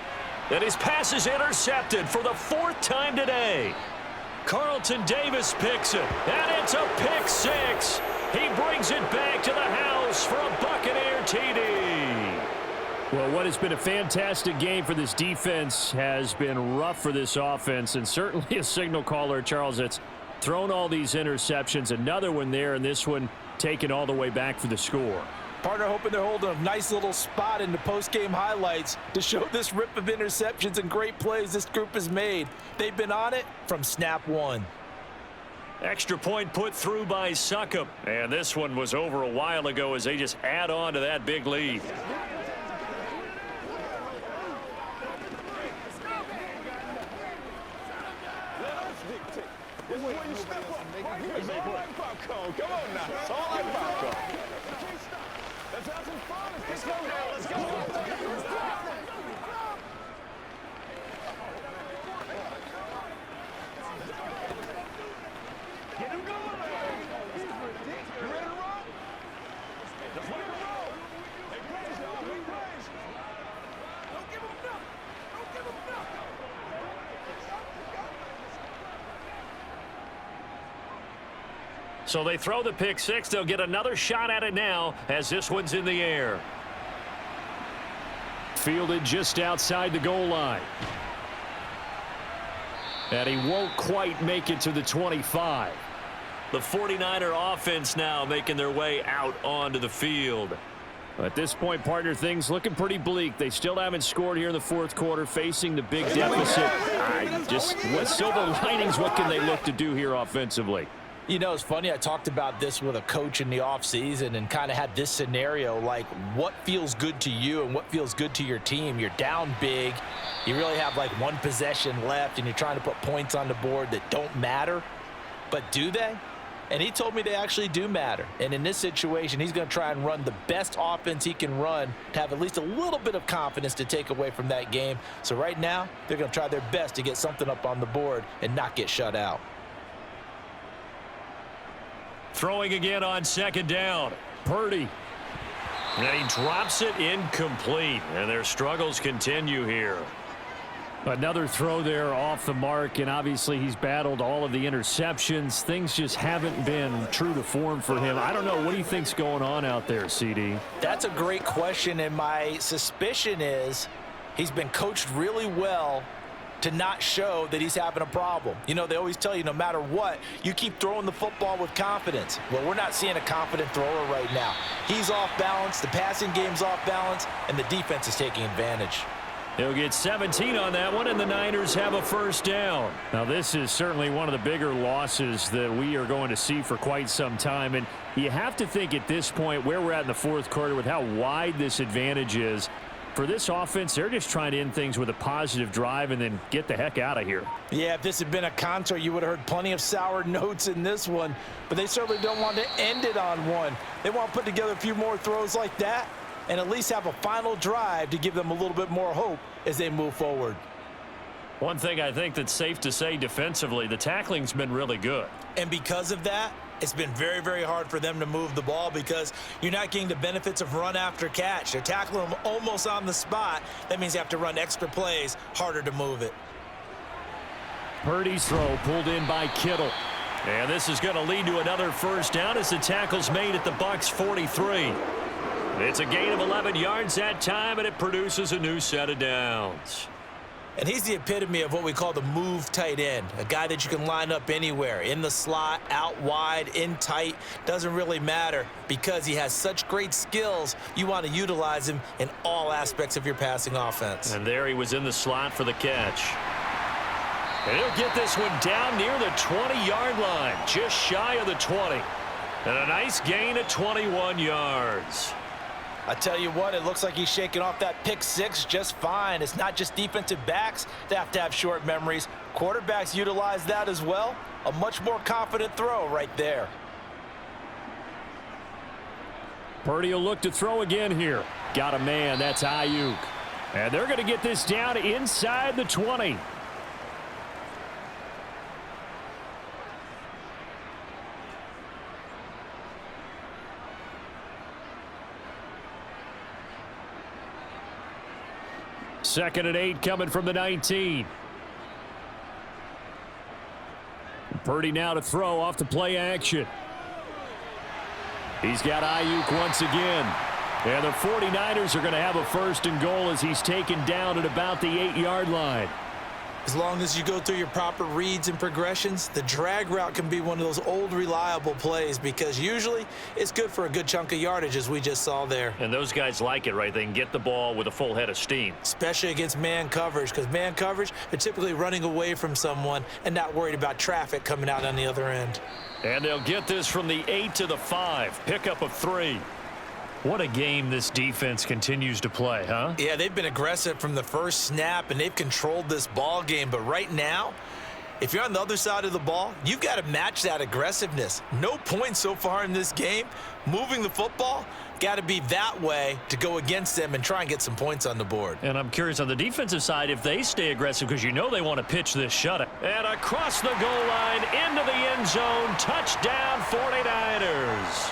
And his pass is intercepted for the 4th time today. Carlton Davis picks it, and it's a pick 6. He brings it back to the house for a Buccaneer TD. Well, what has been a fantastic game for this defense has been rough for this offense, and certainly a signal caller, Charles, that's thrown all these interceptions. Another one there, and this one taken all the way back for the score. Partner hoping they're holding a nice little spot in the post-game highlights to show this rip of interceptions and great plays this group has made. They've been on it from snap one. Extra point put through by Succop. And this one was over a while ago as they just add on to that big lead. This is where you step up. It's all like popcorn. Come on now. It's all like popcorn. Let's have some fun. Let's go now. Let's go. Get him going. You ready to roll? Let's roll. Hey, praise y'all. We praise. Don't give him nothing. Don't give him nothing. So they throw the pick 6. They'll get another shot at it now as this one's in the air. Fielded just outside the goal line. And he won't quite make it to the 25. The 49er offense now making their way out onto the field. At this point, partner, things looking pretty bleak. They still haven't scored here in the fourth quarter, facing the big deficit. What silver linings, what can they look to do here offensively? You know, it's funny, I talked about this with a coach in the offseason and kind of had this scenario, like what feels good to you and what feels good to your team. You're down big, you really have like one possession left, and you're trying to put points on the board that don't matter. But do they? And he told me they actually do matter. And in this situation, he's going to try and run the best offense he can run to have at least a little bit of confidence to take away from that game. So right now, they're going to try their best to get something up on the board and not get shut out. Throwing again on 2nd down. Purdy. And he drops it incomplete. And their struggles continue here. Another throw there off the mark, and obviously he's battled all of the interceptions. Things just haven't been true to form for him. I don't know. What do you think's going on out there, CD? That's a great question, and my suspicion is he's been coached really well to not show that he's having a problem. You know, they always tell you no matter what, you keep throwing the football with confidence. Well, we're not seeing a confident thrower right now. He's off balance, the passing game's off balance, and the defense is taking advantage. He'll get 17 on that one, and the Niners have a first down. Now, this is certainly one of the bigger losses that we are going to see for quite some time. And you have to think at this point where we're at in the fourth quarter with how wide this advantage is. For this offense, they're just trying to end things with a positive drive and then get the heck out of here. Yeah, if this had been a concert, you would have heard plenty of sour notes in this one. But they certainly don't want to end it on one. They want to put together a few more throws like that and at least have a final drive to give them a little bit more hope as they move forward. One thing I think that's safe to say defensively, the tackling's been really good. And because of that, it's been very, very hard for them to move the ball because you're not getting the benefits of run after catch. They're tackling them almost on the spot. That means you have to run extra plays, harder to move it. Purdy's throw pulled in by Kittle. And this is going to lead to another first down as the tackle's made at the Bucs 43. It's a gain of 11 yards that time, and it produces a new set of downs. And he's the epitome of what we call the move tight end, a guy that you can line up anywhere, in the slot, out wide, in tight, doesn't really matter because he has such great skills. You want to utilize him in all aspects of your passing offense. And there he was in the slot for the catch. And he'll get this one down near the 20-yard line, just shy of the 20. And a nice gain of 21 yards. I tell you what, it looks like he's shaking off that pick six just fine. It's not just defensive backs that have to have short memories. Quarterbacks utilize that as well. A much more confident throw right there. Purdy will look to throw again here. Got a man. That's Ayuk. And they're going to get this down inside the 20. Second and 8 coming from the 19. Purdy now to throw off the play action. He's got Ayuk once again. And the 49ers are going to have a first and goal as he's taken down at about the 8-yard line. As long as you go through your proper reads and progressions, the drag route can be one of those old reliable plays because usually it's good for a good chunk of yardage as we just saw there. And those guys like it, right? They can get the ball with a full head of steam. Especially against man coverage because man coverage, they're typically running away from someone and not worried about traffic coming out on the other end. And they'll get this from the 8 to the 5. Pickup of 3. What a game this defense continues to play, huh? Yeah, they've been aggressive from the first snap, and they've controlled this ball game. But right now, if you're on the other side of the ball, you've got to match that aggressiveness. No points so far in this game. Moving the football, got to be that way to go against them and try and get some points on the board. And I'm curious on the defensive side if they stay aggressive because you know they want to pitch this shutout. And across the goal line, into the end zone, touchdown 49ers.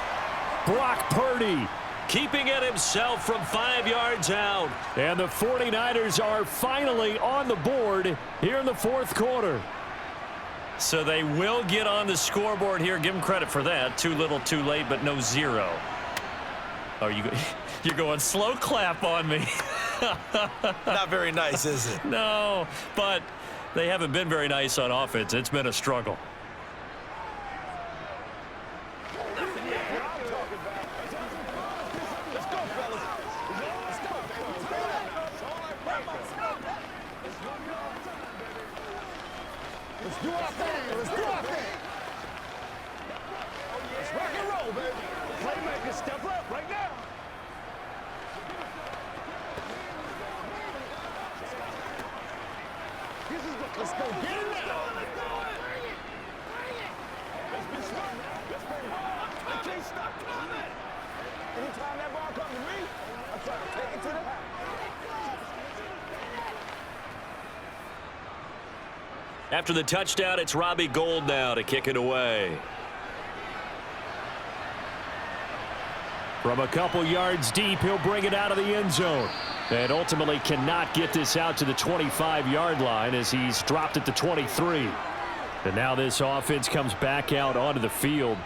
Brock Purdy keeping it himself from 5 yards out. And the 49ers are finally on the board here in the fourth quarter. So they will get on the scoreboard here. Give them credit for that. Too little, too late, but no zero. Oh, you're going slow clap on me. Not very nice, is it? No, but they haven't been very nice on offense. It's been a struggle. Let's do our thing. Let's do our thing. Let's rock and roll, baby. Playmaker, step up right now. This is the, let's go get it now. Let's be smart. Let's bring it home. I can't stop coming. Anytime that ball comes to me, I try to take it to the house. After the touchdown, it's Robbie Gould now to kick it away. From a couple yards deep, he'll bring it out of the end zone. And ultimately cannot get this out to the 25-yard line as he's dropped at the 23. And now this offense comes back out onto the field.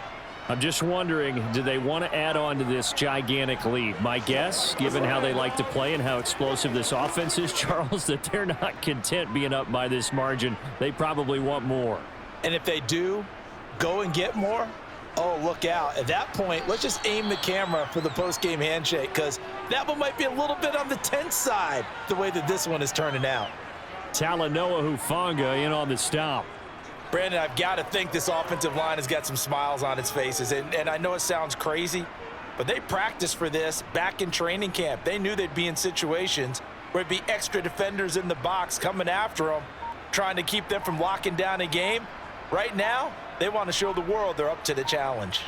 I'm just wondering, do they want to add on to this gigantic lead? My guess, given how they like to play and how explosive this offense is, Charles, that they're not content being up by this margin. They probably want more. And if they do go and get more, oh, look out. At that point, let's just aim the camera for the post-game handshake, because that one might be a little bit on the tense side, the way that this one is turning out. Talanoa Hufanga in on the stop. Brandon, I've got to think this offensive line has got some smiles on its faces. And I know it sounds crazy, but they practiced for this back in training camp. They knew they'd be in situations where it'd be extra defenders in the box coming after them, trying to keep them from locking down a game. Right now, they want to show the world they're up to the challenge.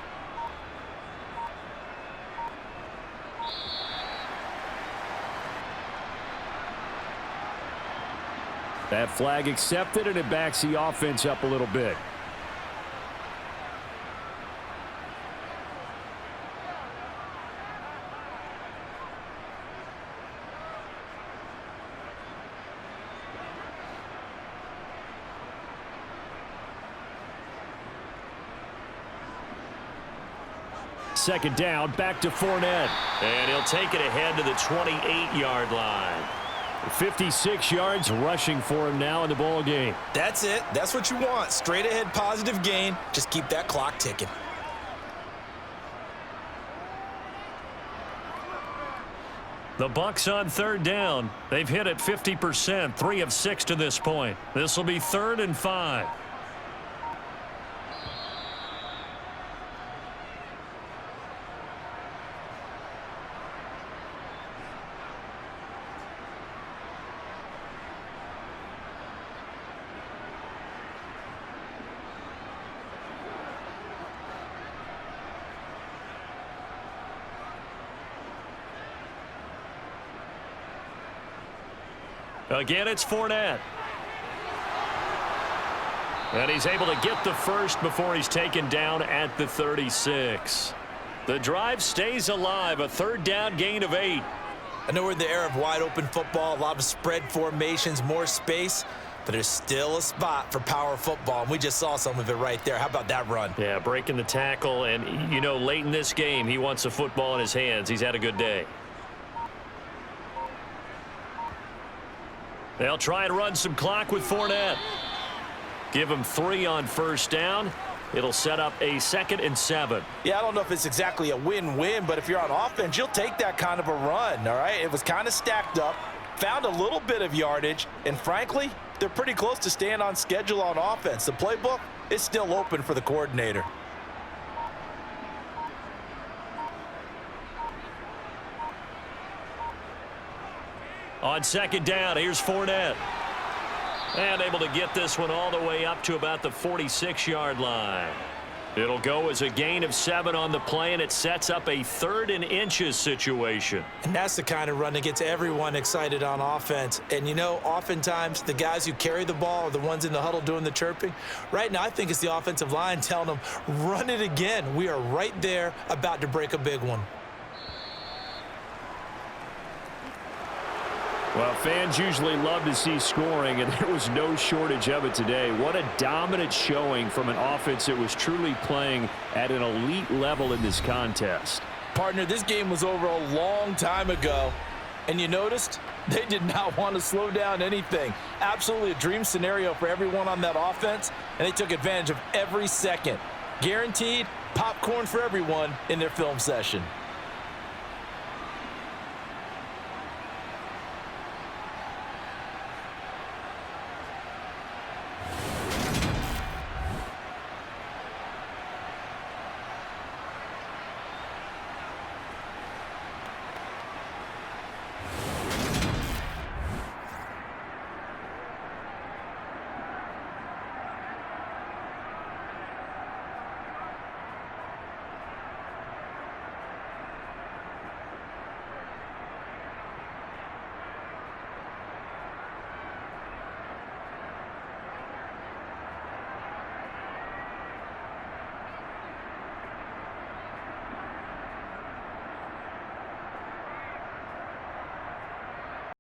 That flag accepted, and it backs the offense up a little bit. Second down, back to Fournette. And he'll take it ahead to the 28-yard line. 56 yards rushing for him now in the ball game. That's it. That's what you want. Straight ahead positive gain. Just keep that clock ticking. The Bucs on third down. They've hit it 50%, 3 of 6 to this point. This will be 3rd and 5. Again, it's Fournette. And he's able to get the first before he's taken down at the 36. The drive stays alive, a 3rd down gain of 8. I know we're in the era of wide-open football, a lot of spread formations, more space, but there's still a spot for power football, and we just saw some of it right there. How about that run? Yeah, breaking the tackle, and, you know, late in this game, he wants the football in his hands. He's had a good day. They'll try and run some clock with Fournette. Give him 3 on first down. It'll set up a 2nd and 7. Yeah, I don't know if it's exactly a win-win, but if you're on offense, you'll take that kind of a run, all right? It was kind of stacked up, found a little bit of yardage, and frankly, they're pretty close to staying on schedule on offense. The playbook is still open for the coordinator. On 2nd down, here's Fournette. And able to get this one all the way up to about the 46-yard line. It'll go as a gain of 7 on the play, and it sets up a 3rd and inches situation. And that's the kind of run that gets everyone excited on offense. And, you know, oftentimes the guys who carry the ball are the ones in the huddle doing the chirping. Right now, I think it's the offensive line telling them, run it again. We are right there about to break a big one. Well, fans usually love to see scoring, and there was no shortage of it today. What a dominant showing from an offense that was truly playing at an elite level in this contest. Partner, this game was over a long time ago, and you noticed they did not want to slow down anything. Absolutely a dream scenario for everyone on that offense, and they took advantage of every second. Guaranteed popcorn for everyone in their film session.